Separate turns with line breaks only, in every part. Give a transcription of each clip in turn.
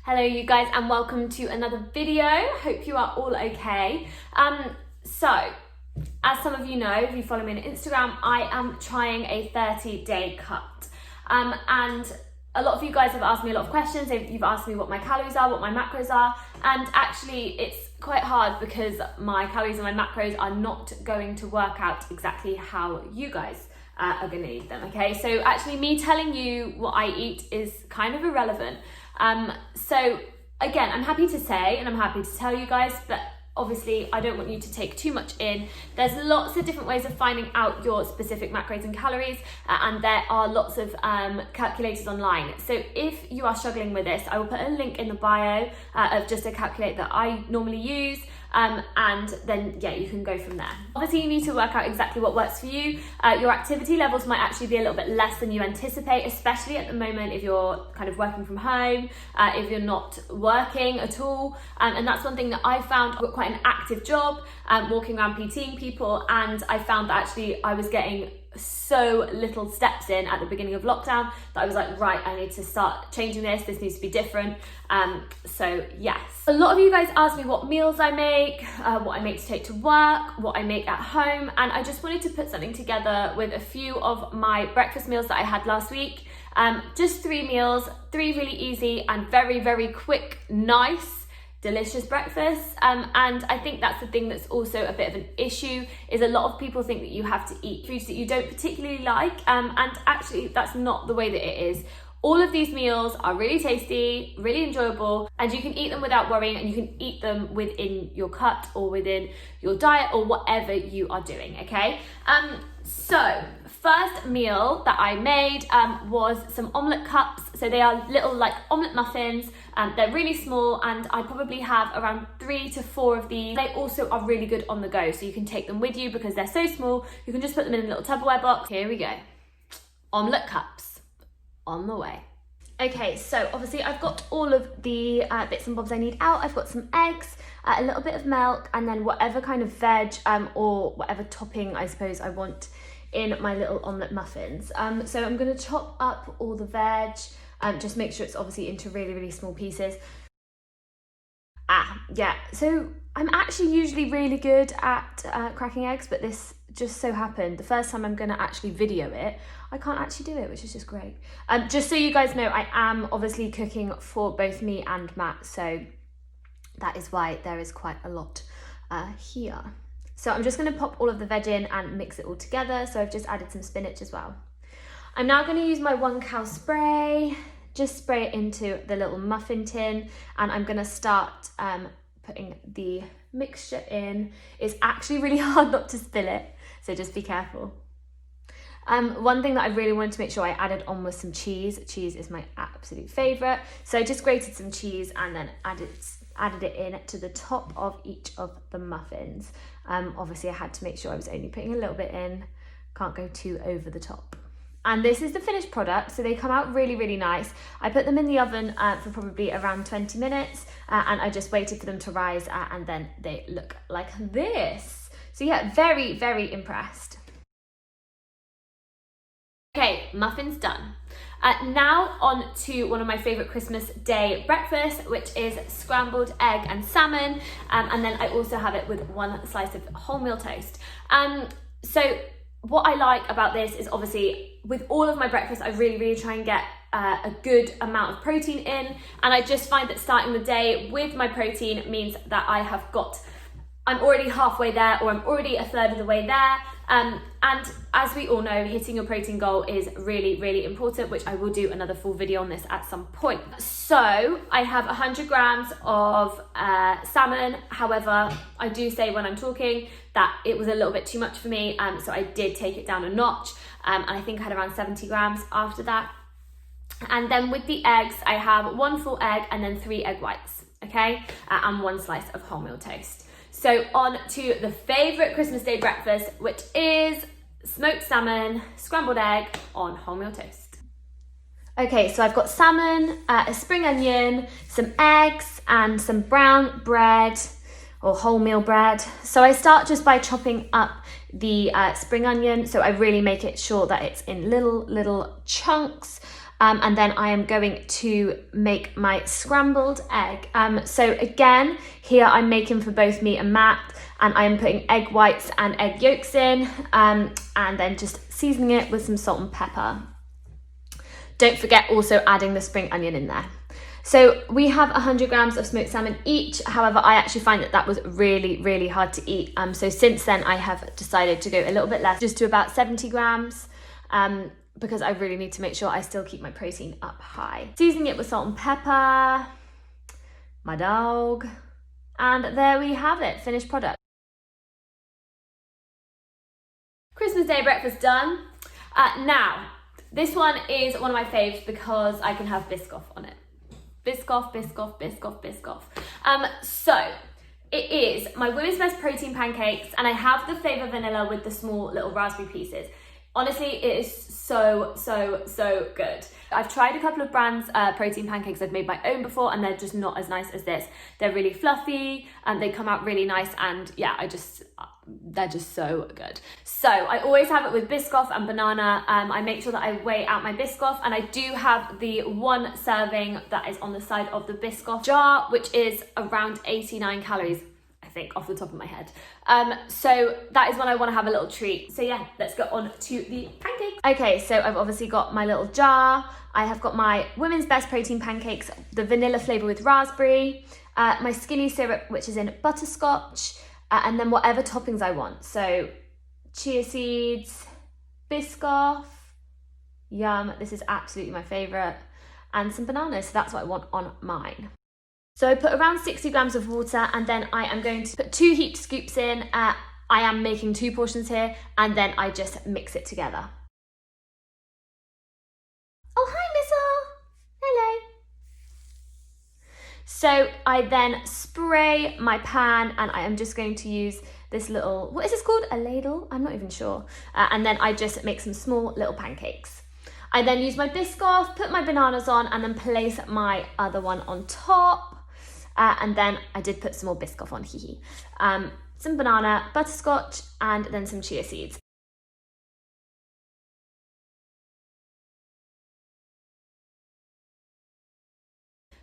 Hello you guys and welcome to another video. Hope you are all okay. So as some of you know, if you follow me on Instagram, I am trying a 30-day cut. And a lot of you guys have asked me a lot of questions. You've asked me what my calories are, what my macros are, and actually it's quite hard because my calories and my macros are not going to work out exactly how you guys are going to eat them, okay? So actually me telling you what I eat is kind of irrelevant. So again, I'm happy to say and I'm happy to tell you guys, but obviously I don't want you to take too much in. There's lots of different ways of finding out your specific macros and calories, and there are lots of calculators online. So if you are struggling with this, I will put a link in the bio of just a calculator that I normally use. And then yeah, you can go from there. Obviously you need to work out exactly what works for you. Your activity levels might actually be a little bit less than you anticipate, especially at the moment if you're kind of working from home, if you're not working at all. And that's one thing that I found. I've got quite an active job, walking around PTing people, and I found that actually I was getting so little steps in at the beginning of lockdown that I was like, right, I need to start changing this needs to be different. So yes, a lot of you guys ask me what meals I make, what I make to take to work, what I make at home, and I just wanted to put something together with a few of my breakfast meals that I had last week. Just 3 meals, 3 really easy and very, very quick, nice, delicious breakfast. And I think that's the thing that's also a bit of an issue, is a lot of people think that you have to eat foods that you don't particularly like, and actually that's not the way that it is. All of these meals are really tasty, really enjoyable, and you can eat them without worrying, and you can eat them within your cut or within your diet or whatever you are doing, okay? So first meal that I made was some omelette cups. So they are little like omelette muffins. They're really small, and I probably have around 3 to 4 of these. They also are really good on the go, so you can take them with you because they're so small. You can just put them in a little Tupperware box. Here we go. Omelette cups on the way. Okay, so obviously I've got all of the bits and bobs I need out. I've got some eggs, a little bit of milk, and then whatever kind of veg or whatever topping I suppose I want in my little omelette muffins. So I'm going to chop up all the veg, just make sure it's obviously into really, really small pieces. Yeah, so I'm actually usually really good at cracking eggs, but this just so happened the first time I'm going to actually video it, I can't actually do it, which is just great. Just so you guys know, I am obviously cooking for both me and Matt, so that is why there is quite a lot here. So I'm just going to pop all of the veg in and mix it all together. So I've just added some spinach as well. I'm now going to use my 1KCAL spray, just spray it into the little muffin tin, and I'm going to start putting the mixture in. It's actually really hard not to spill it, so just be careful. One thing that I really wanted to make sure I added on was some cheese. Cheese is my absolute favourite. So I just grated some cheese and then added it in to the top of each of the muffins. Obviously I had to make sure I was only putting a little bit in, can't go too over the top. And this is the finished product, so they come out really, really nice. I put them in the oven for probably around 20 minutes, and I just waited for them to rise, and then they look like this. So yeah, very, very impressed. Okay, muffins done. Now on to one of my favourite Christmas Day breakfasts, which is scrambled egg and salmon, and then I also have it with 1 slice of wholemeal toast. So what I like about this is obviously with all of my breakfasts, I really, really try and get a good amount of protein in, and I just find that starting the day with my protein means that I'm already halfway there, or I'm already a third of the way there. And as we all know, hitting your protein goal is really, really important, which I will do another full video on this at some point. So I have 100 grams of salmon. However, I do say when I'm talking that it was a little bit too much for me. So I did take it down a notch. And I think I had around 70 grams after that. And then with the eggs, I have 1 full egg and then 3 egg whites, okay? And 1 slice of wholemeal toast. So on to the favourite Christmas Day breakfast, which is smoked salmon, scrambled egg on wholemeal toast. Okay, so I've got salmon, a spring onion, some eggs, and some brown bread or wholemeal bread. So I start just by chopping up the spring onion. So I really make it sure that it's in little chunks. And then I am going to make my scrambled egg. So again, here I'm making for both me and Matt, and I am putting egg whites and egg yolks in, and then just seasoning it with some salt and pepper. Don't forget also adding the spring onion in there. So we have 100 grams of smoked salmon each. However, I actually find that was really, really hard to eat. So since then I have decided to go a little bit less, just to about 70 grams, because I really need to make sure I still keep my protein up high. Seasoning it with salt and pepper, my dog, and there we have it, finished product. Christmas Day breakfast done. Now, this one is one of my faves because I can have Biscoff on it. Biscoff, Biscoff, Biscoff, Biscoff. So it is my Women's Best protein pancakes, and I have the flavor vanilla with the small little raspberry pieces. Honestly, it is so, so, so good. I've tried a couple of brands' protein pancakes. I've made my own before, and they're just not as nice as this. They're really fluffy, and they come out really nice, and yeah, they're just so good. So I always have it with Biscoff and banana. I make sure that I weigh out my Biscoff, and I do have the 1 serving that is on the side of the Biscoff jar, which is around 89 calories. I think, off the top of my head. So that is when I want to have a little treat. So yeah, let's go on to the pancakes. Okay, so I've obviously got my little jar. I have got my Women's Best protein pancakes, the vanilla flavor with raspberry, my skinny syrup, which is in butterscotch, and then whatever toppings I want. So chia seeds, Biscoff, yum, this is absolutely my favorite, and some bananas. So that's what I want on mine. So I put around 60 grams of water, and then I am going to put 2 heaped scoops in. I am making 2 portions here, and then I just mix it together. Oh, hi, Missile. Hello. So I then spray my pan, and I am just going to use this little, what is this called? A ladle? I'm not even sure. And then I just make some small little pancakes. I then use my Biscoff, put my bananas on, and then place my other one on top. And then I did put some more Biscoff on, some banana, butterscotch, and then some chia seeds.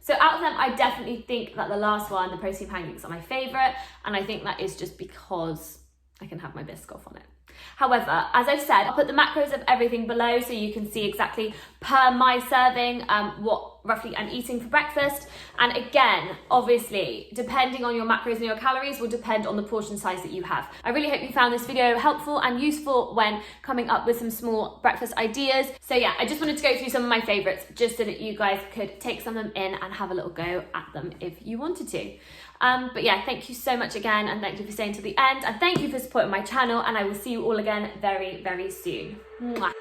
So out of them, I definitely think that the last one, the protein pancakes, are my favourite, and I think that is just because I can have my Biscoff on it. However, as I've said, I'll put the macros of everything below so you can see exactly per my serving what roughly I'm eating for breakfast. And again, obviously, depending on your macros and your calories will depend on the portion size that you have. I really hope you found this video helpful and useful when coming up with some small breakfast ideas. So yeah, I just wanted to go through some of my favourites just so that you guys could take some of them in and have a little go at them if you wanted to. But yeah, thank you so much again, and thank you for staying to the end, and thank you for supporting my channel, and I will see you all again very, very soon. Mwah.